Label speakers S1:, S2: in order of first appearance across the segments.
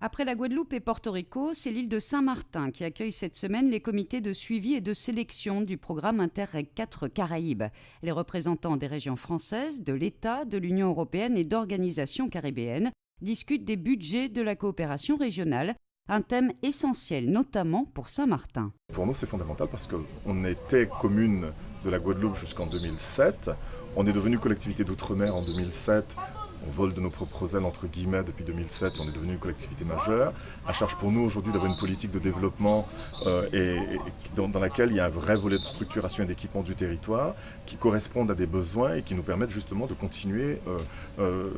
S1: Après la Guadeloupe et Porto Rico, c'est l'île de Saint-Martin qui accueille cette semaine les comités de suivi et de sélection du programme Interreg 4 Caraïbes. Les représentants des régions françaises, de l'État, de l'Union européenne et d'organisations caribéennes discutent des budgets de la coopération régionale, un thème essentiel notamment pour Saint-Martin.
S2: Pour nous, c'est fondamental parce qu'on était commune de la Guadeloupe jusqu'en 2007. On est devenu collectivité d'outre-mer en 2007. On vole de nos propres ailes, entre guillemets, depuis 2007. On est devenu une collectivité majeure. À charge pour nous aujourd'hui d'avoir une politique de développement dans laquelle il y a un vrai volet de structuration et d'équipement du territoire qui correspondent à des besoins et qui nous permettent justement de continuer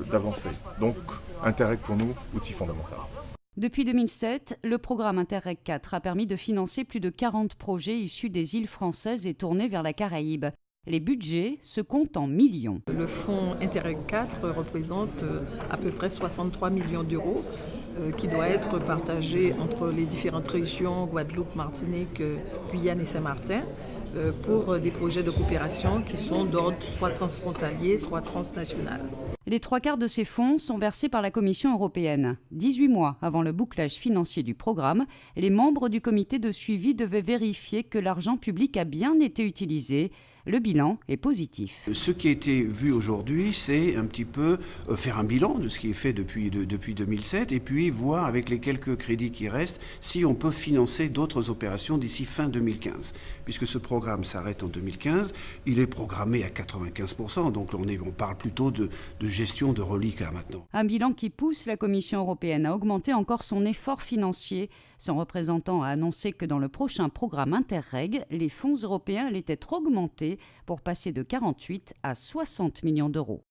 S2: d'avancer. Donc, Interreg pour nous, outil fondamental.
S1: Depuis 2007, le programme Interreg 4 a permis de financer plus de 40 projets issus des îles françaises et tournés vers la Caraïbe. Les budgets se comptent en millions.
S3: Le fonds Interreg 4 représente à peu près 63 millions d'euros qui doit être partagé entre les différentes régions, Guadeloupe, Martinique, Guyane et Saint-Martin, pour des projets de coopération qui sont d'ordre soit transfrontalier, soit transnational.
S1: Les 3/4 de ces fonds sont versés par la Commission européenne. 18 mois avant le bouclage financier du programme, les membres du comité de suivi devaient vérifier que l'argent public a bien été utilisé. Le bilan est positif.
S4: Ce qui a été vu aujourd'hui, c'est un petit peu faire un bilan de ce qui est fait depuis 2007 et puis voir avec les quelques crédits qui restent si on peut financer d'autres opérations d'ici fin 2015. Puisque ce programme s'arrête en 2015, il est programmé à 95%, donc on parle plutôt de gestion de reliquats maintenant.
S1: Un bilan qui pousse la Commission européenne à augmenter encore son effort financier. Son représentant a annoncé que dans le prochain programme Interreg, les fonds européens allaient être augmentés pour passer de 48 à 60 millions d'euros.